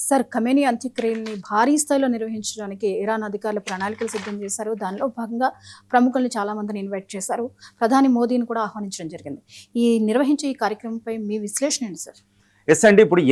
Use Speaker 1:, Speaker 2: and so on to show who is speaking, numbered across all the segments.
Speaker 1: Sir Khamenei అంత్యక్రియల్ని భారీ స్థాయిలో నిర్వహించడానికి ఇరాన్ అధికారులు ప్రణాళికలు సిద్ధం చేశారు. దానిలో భాగంగా ప్రముఖుల్ని చాలా మందిని ఇన్వైట్ చేశారు. ప్రధాని మోదీని కూడా ఆహ్వానించడం జరిగింది. నిర్వహించే ఈ కార్యక్రమంపై మీ విశ్లేషణ ఏంటి సార్?
Speaker 2: ఎస్ అండి, ఇప్పుడు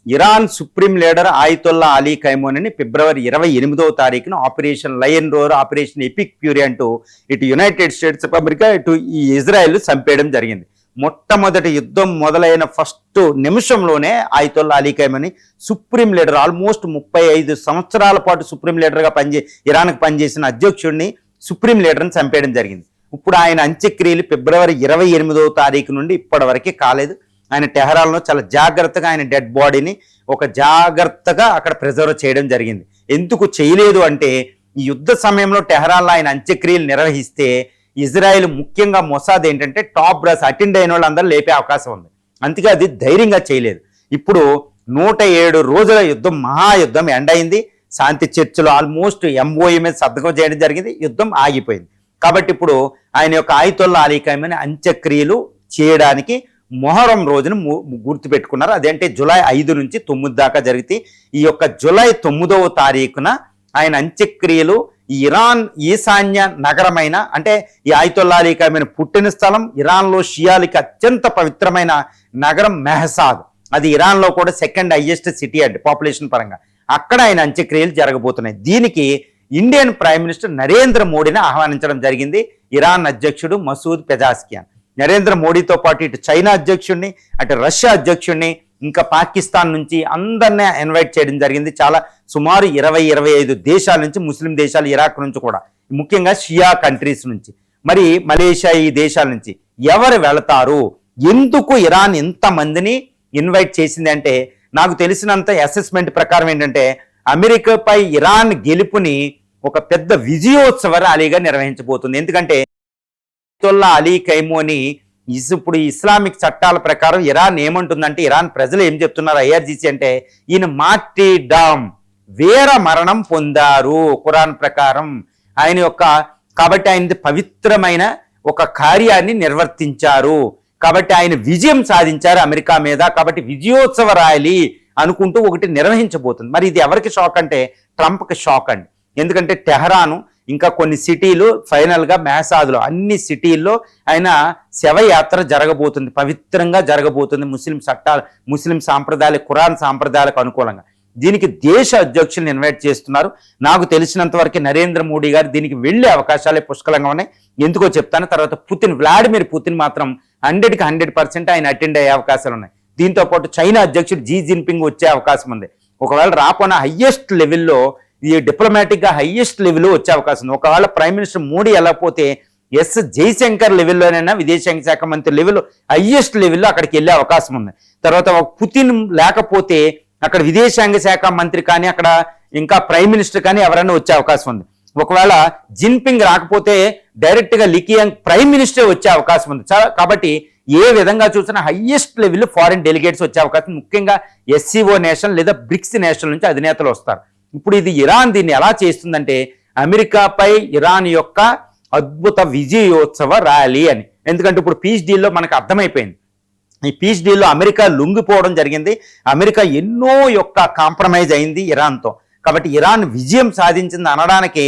Speaker 2: Iran supreme leader Ayatollah Ali ఖైమోనీని ఫిబ్రవరి 28వ తారీఖున operation lion roar, operation epic fury అంటూ ఇటు యునైటెడ్ స్టేట్స్ ఆఫ్ అమెరికా, ఇటు ఈ ఇజ్రాయెల్ చంపేయడం జరిగింది. మొట్టమొదటి యుద్ధం మొదలైన ఫస్ట్ నిమిషంలోనే Ayatollah Ali Khamenei supreme leader, almost 35 సంవత్సరాల పాటు సుప్రీం లీడర్గా ఇరాన్కి పనిచేసిన అధ్యక్షుడిని, సుప్రీం లీడర్ని చంపేయడం జరిగింది. ఇప్పుడు ఆయన అంత్యక్రియలు ఫిబ్రవరి 28వ తారీఖు నుండి ఇప్పటి వరకే కాలేదు. ఆయన టెహరాన్లో చాలా జాగ్రత్తగా ఆయన డెడ్ బాడీని జాగ్రత్తగా అక్కడ ప్రిజర్వ్ చేయడం జరిగింది. ఎందుకు చేయలేదు అంటే, ఈ యుద్ధ సమయంలో టెహరాన్లో ఆయన అంత్యక్రియలు నిర్వహిస్తే ఇజ్రాయెల్, ముఖ్యంగా మొసాద్ ఏంటంటే టాప్ బ్రాస్ అటెండ్ అయిన వాళ్ళందరూ లేపే అవకాశం ఉంది. అందుకే అది ధైర్యంగా చేయలేదు. ఇప్పుడు 107 రోజుల యుద్ధం, మహాయుద్ధం ఎండ్ అయింది. శాంతి చర్చలు ఆల్మోస్ట్ MOU మీద సంతకం చేయడం జరిగింది. యుద్ధం ఆగిపోయింది. కాబట్టి ఇప్పుడు ఆయన యొక్క ఆయితొల్లా అలీ ఖైమోనీ అంత్యక్రియలు చేయడానికి మొహరం రోజును గుర్తుపెట్టుకున్నారు. అదేంటే జూలై 5 నుంచి 9 దాకా జరిగితే, ఈ యొక్క జూలై 9వ తారీఖున ఆయన అంత్యక్రియలు ఇరాన్ ఈశాన్య నగరమైన, అంటే ఈ ఆయితొల్లా అలీ ఖైమోనీ పుట్టిన స్థలం ఇరాన్లో షియాలకి అత్యంత పవిత్రమైన నగరం మెహసాద్. అది ఇరాన్లో కూడా సెకండ్ హైయెస్ట్ సిటీ అంటే పాపులేషన్ పరంగా. అక్కడ ఆయన అంత్యక్రియలు జరగబోతున్నాయి. దీనికి ఇండియన్ ప్రైమ్ మినిస్టర్ నరేంద్ర మోడీని ఆహ్వానించడం జరిగింది ఇరాన్ అధ్యక్షుడు మసూద్ పెజాస్కియాన్. నరేంద్ర మోడీతో పాటు ఇటు చైనా అధ్యక్షుడిని, అటు రష్యా అధ్యక్షుడిని, ఇంకా పాకిస్తాన్ నుంచి అందరినీ ఇన్వైట్ చేయడం జరిగింది. చాలా సుమారు 20-25 దేశాల నుంచి, ముస్లిం దేశాలు, ఇరాక్ నుంచి కూడా, ముఖ్యంగా షియా కంట్రీస్ నుంచి, మరి మలేషియా, ఈ దేశాల నుంచి ఎవరు వెళతారు, ఎందుకు ఇరాన్ ఇంతమందిని ఇన్వైట్ చేసింది అంటే, నాకు తెలిసినంత అసెస్మెంట్ ప్రకారం ఏంటంటే, అమెరికాపై ఇరాన్ గెలుపుని ఒక పెద్ద విజయోత్సవ ర్యాలీగా నిర్వహించబోతుంది. ఎందుకంటే ఆయితొల్లా అలీ ఖైమోనీ ఇప్పుడు ఇస్లామిక్ చట్టాల ప్రకారం ఇరాన్ ఏమంటుందంటే, ఇరాన్ ప్రజలు ఏం చెప్తున్నారు IRGC అంటే, ఈయన మార్టీర్డమ్, వీర మరణం పొందారు ఖురాన్ ప్రకారం ఆయన యొక్క. కాబట్టి ఆయన పవిత్రమైన ఒక కార్యాన్ని నిర్వర్తించారు. కాబట్టి ఆయన విజయం సాధించారు అమెరికా మీద. కాబట్టి విజయోత్సవ ర్యాలీ అనుకుంటూ ఒకటి నిర్వహించబోతుంది. మరి ఇది ఎవరికి షాక్ అంటే, ట్రంప్కి షాక్ అండి. ఎందుకంటే టెహరాను, ఇంకా కొన్ని సిటీలు, ఫైనల్గా మెహసాద్లో, అన్ని సిటీల్లో ఆయన శవయాత్ర జరగబోతుంది, పవిత్రంగా జరగబోతుంది, ముస్లిం సాంప్రదాయాలు, ఖురాన్ సాంప్రదాయాలకు అనుకూలంగా. దీనికి దేశ అధ్యక్షులను ఇన్వైట్ చేస్తున్నారు. నాకు తెలిసినంత వరకు నరేంద్ర మోడీ గారు దీనికి వెళ్ళే అవకాశాలే పుష్కలంగా ఉన్నాయి. ఎందుకో చెప్తాను. తర్వాత వ్లాడిమిర్ పుతిన్ మాత్రం 100కి 100% ఆయన అటెండ్ అయ్యే అవకాశాలు ఉన్నాయి. దీంతో పాటు చైనా అధ్యక్షుడు జీ జిన్పింగ్ వచ్చే అవకాశం ఉంది. ఒకవేళ రాపోయిన హయ్యెస్ట్ లెవెల్లో, ఈ డిప్లొమాటిక్గా హయ్యెస్ట్ లెవెల్లో వచ్చే అవకాశం ఉంది. ఒకవేళ ప్రైమ్ మినిస్టర్ మోడీ వెళ్ళకపోతే జైశంకర్ లెవెల్లోనైనా, విదేశాంగ శాఖ మంత్రి లెవెల్లో, హయ్యెస్ట్ లెవెల్లో అక్కడికి వెళ్ళే అవకాశం ఉంది. తర్వాత పుతిన్ లేకపోతే అక్కడ విదేశాంగ శాఖ మంత్రి కానీ, అక్కడ ఇంకా ప్రైమ్ మినిస్టర్ కానీ ఎవరైనా వచ్చే అవకాశం ఉంది. ఒకవేళ జిన్పింగ్ రాకపోతే డైరెక్ట్గా లికియాంగ్ ప్రైమ్ మినిస్టర్ వచ్చే అవకాశం ఉంది. కాబట్టి ఏ విధంగా చూసినా హయ్యెస్ట్ లెవెల్లో ఫారిన్ డెలిగేట్స్ వచ్చే అవకాశం, ముఖ్యంగా SCO నేషన్ లేదా బ్రిక్స్ నేషన్ నుంచి అధినేతలు వస్తారు. ఇప్పుడు ఇది ఇరాన్ దీన్ని ఎలా చేస్తుందంటే, అమెరికాపై ఇరాన్ యొక్క అద్భుత విజయోత్సవ ర్యాలీ అని. ఎందుకంటే ఇప్పుడు పీస్ డీల్లో మనకు అర్థమైపోయింది. ఈ పీస్ డీల్లో అమెరికా లొంగిపోవడం జరిగింది. అమెరికా ఎన్నో కాంప్రమైజ్ అయింది ఇరాన్తో. కాబట్టి ఇరాన్ విజయం సాధించింది అనడానికి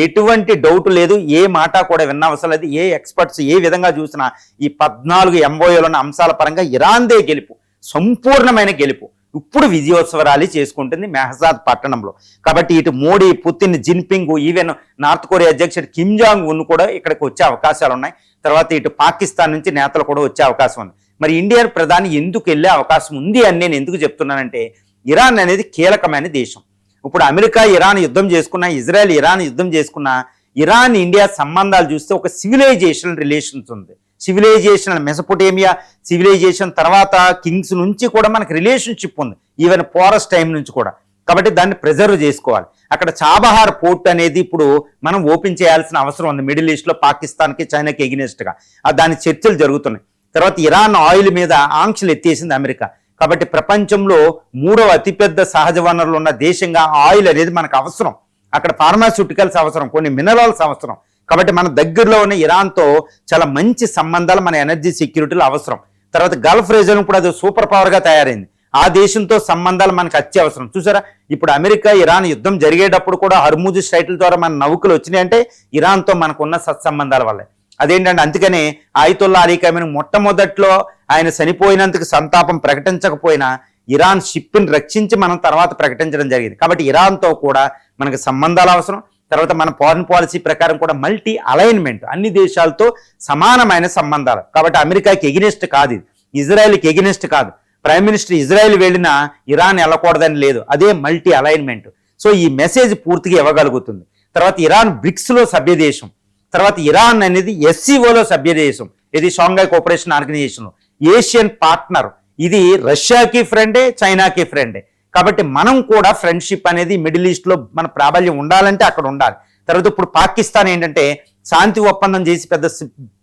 Speaker 2: ఎటువంటి డౌట్ లేదు. ఏ మాట కూడా విన్నవసరం లేదు. ఏ ఎక్స్పర్ట్స్ ఏ విధంగా చూసినా ఈ 14 MOUలోని అంశాల పరంగా ఇరాన్దే గెలుపు, సంపూర్ణమైన గెలుపు. ఇప్పుడు విజయోత్సవ ర్యాలీ చేసుకుంటుంది మెహసాద్ పట్టణంలో. కాబట్టి ఇటు Modi, Putin, Jinping, even north Korea అధ్యక్షుడు కిమ్ జాంగ్ ఉన్ కూడా ఇక్కడికి వచ్చే అవకాశాలు ఉన్నాయి. తర్వాత ఇటు పాకిస్తాన్ నుంచి నేతలు కూడా వచ్చే అవకాశం ఉంది. మరి ఇండియన్ ప్రధాని ఎందుకు వెళ్ళే అవకాశం ఉంది అని నేను ఎందుకు చెప్తున్నానంటే, ఇరాన్ అనేది కీలకమైన దేశం. ఇప్పుడు అమెరికా ఇరాన్ యుద్ధం చేసుకున్నా, ఇజ్రాయెల్ ఇరాన్ యుద్ధం చేసుకున్నా, ఇరాన్ ఇండియా సంబంధాలు చూస్తే ఒక సివిలైజేషనల్ రిలేషన్స్ ఉంది. సివిలైజేషన్, మెసపోటేమియా సివిలైజేషన్ తర్వాత కింగ్స్ నుంచి కూడా మనకు రిలేషన్షిప్ ఉంది, ఈవెన్ పోరస్ టైం నుంచి కూడా. కాబట్టి దాన్ని ప్రిజర్వ్ చేసుకోవాలి. అక్కడ చాబహార్ పోర్ట్ అనేది ఇప్పుడు మనం ఓపెన్ చేయాల్సిన అవసరం ఉంది. మిడిల్ ఈస్ట్లో పాకిస్తాన్కి, చైనాకి ఎగ్నెస్ట్గా దాని చర్చలు జరుగుతున్నాయి. తర్వాత ఇరాన్ ఆయిల్ మీద ఆంక్షలు ఎత్తేసింది అమెరికా. కాబట్టి ప్రపంచంలో 3వ అతిపెద్ద సహజ వనరులు ఉన్న దేశంగా ఆయిల్ అనేది మనకు అవసరం. అక్కడ ఫార్మాస్యూటికల్స్ అవసరం, కొన్ని మినరల్స్ అవసరం. కాబట్టి మన దగ్గరలో ఉన్న ఇరాన్తో చాలా మంచి సంబంధాలు మన ఎనర్జీ సెక్యూరిటీలో అవసరం. తర్వాత గల్ఫ్ రీజన్ ఇప్పుడు అది సూపర్ పవర్గా తయారైంది. ఆ దేశంతో సంబంధాలు మనకు అత్యవసరం. చూసారా, ఇప్పుడు అమెరికా ఇరాన్ యుద్ధం జరిగేటప్పుడు కూడా హర్ముజ్ స్ట్రైట్ల ద్వారా మన నౌకలు వచ్చినాయి అంటే ఇరాన్తో మనకున్న సత్సంబంధాల వల్లే. అదేంటంటే అందుకనే ఆయితుల్లా అలీ ఖమేనీ మొట్టమొదట్లో ఆయన చనిపోయినందుకు సంతాపం ప్రకటించకపోయినా ఇరాన్ షిప్ని రక్షించి మనం తర్వాత ప్రకటించడం జరిగింది. కాబట్టి ఇరాన్తో కూడా మనకు సంబంధాలు అవసరం. తర్వాత మన ఫారిన్ పాలసీ ప్రకారం కూడా మల్టీ అలైన్మెంట్, అన్ని దేశాలతో సమానమైన సంబంధాలు. కాబట్టి అమెరికాకి ఎగినెస్ట్ కాదు ఇది, ఇజ్రాయెల్కి ఎగినెస్ట్ కాదు. ప్రైమ్ మినిస్టర్ ఇజ్రాయెల్ వెళ్ళినా ఇరాన్ వెళ్ళకూడదని లేదు, అదే మల్టీ అలైన్మెంట్. సో ఈ మెసేజ్ పూర్తిగా ఇవ్వగలుగుతుంది. తర్వాత ఇరాన్ బ్రిక్స్లో సభ్యదేశం, తర్వాత ఇరాన్ అనేది ఎస్సీఓలో సభ్యదేశం, ఇది Shanghai cooperation organisation, Asian partner. ఇది రష్యాకి ఫ్రెండే, చైనాకి ఫ్రెండే. కాబట్టి మనం కూడా ఫ్రెండ్షిప్ అనేది మిడిల్ ఈస్ట్లో మన ప్రాబల్యం ఉండాలంటే అక్కడ ఉండాలి. తర్వాత ఇప్పుడు పాకిస్తాన్ ఏంటంటే శాంతి ఒప్పందం చేసి పెద్ద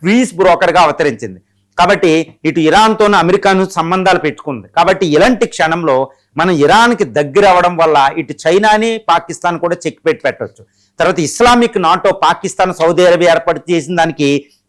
Speaker 2: పీస్ బ్రోకర్గా అవతరించింది. కాబట్టి ఇటు ఇరాన్తోనూ అమెరికాను సంబంధాలు పెట్టుకుంది. కాబట్టి ఇలాంటి క్షణంలో మనం ఇరాన్కి దగ్గర అవ్వడం వల్ల ఇటు చైనాని పాకిస్తాన్ కూడా చెక్ పెట్టవచ్చు. తర్వాత Islamic NATO Pakistan Saudi Arabia ఏర్పాటు చేసిన దానికి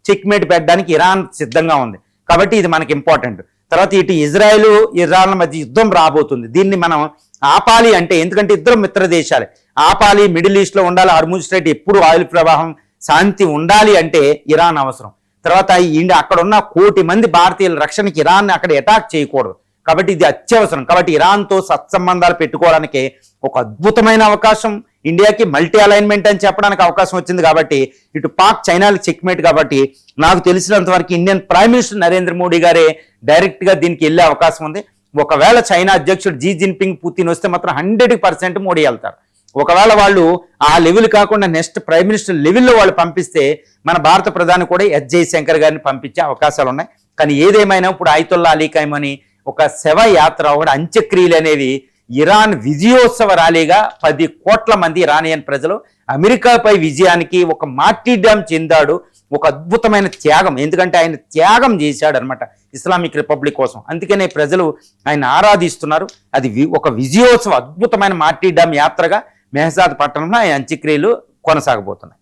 Speaker 2: చెక్ మేట్ పెట్టడానికి ఇరాన్ సిద్ధంగా ఉంది. కాబట్టి ఇది మనకి ఇంపార్టెంట్. తర్వాత ఇటు ఇజ్రాయెల్ ఇరాన్ల మధ్య యుద్ధం రాబోతుంది. దీన్ని మనం ఆపాలి అంటే, ఎందుకంటే ఇద్దరు మిత్ర దేశాలే, ఆపాలి, మిడిల్ ఈస్ట్లో ఉండాలి, హర్ముజ్ స్ట్రైట్ ఎప్పుడు ఆయిల్ ప్రవాహం శాంతి ఉండాలి అంటే ఇరాన్ అవసరం. తర్వాత అక్కడ ఉన్న 1 కోటి మంది భారతీయుల రక్షణకి ఇరాన్ అక్కడ అటాక్ చేయకూడదు. కాబట్టి ఇది అత్యవసరం. కాబట్టి ఇరాన్తో సత్సంబంధాలు పెట్టుకోవడానికి ఒక అద్భుతమైన అవకాశం ఇండియాకి, మల్టీ అలైన్మెంట్ అని చెప్పడానికి అవకాశం వచ్చింది. కాబట్టి ఇటు పాక్ చైనాలకు చెక్మేట్. కాబట్టి నాకు తెలిసినంత వరకు Indian prime minister Narendra Modi గారే డైరెక్ట్గా దీనికి వెళ్ళే అవకాశం ఉంది. ఒకవేళ చైనా అధ్యక్షుడు జీ జిన్పింగ్ పుతిన్ వస్తే మాత్రం 100% మోడీ వెళ్తారు. ఒకవేళ వాళ్ళు ఆ లెవెల్ కాకుండా నెక్స్ట్ ప్రైమ్ మినిస్టర్ లెవెల్లో వాళ్ళు పంపిస్తే మన భారత ప్రధాని కూడా ఎస్ జయశంకర్ గారిని పంపించే అవకాశాలు ఉన్నాయి. కానీ ఏదేమైనా ఇప్పుడు ఆయితుల్లా అలీ ఖమేనీ ఒక శవ యాత్ర, ఒక అంత్యక్రియలు అనేవి ఇరాన్ విజయోత్సవ ర్యాలీగా 10 కోట్ల మంది ఇరానియన్ ప్రజలు అమెరికాపై విజయానికి ఒక మార్టీర్డమ్ చెందాడు. ఒక అద్భుతమైన త్యాగం, ఎందుకంటే ఆయన త్యాగం చేశాడు అనమాట ఇస్లామిక్ రిపబ్లిక్ కోసం. అందుకనే ప్రజలు ఆయన ఆరాధిస్తున్నారు. అది ఒక విజయోత్సవ అద్భుతమైన మార్టీర్డమ్ యాత్రగా మెహసాద్ పట్టణంలో ఆయన అంత్యక్రియలు కొనసాగబోతున్నాయి.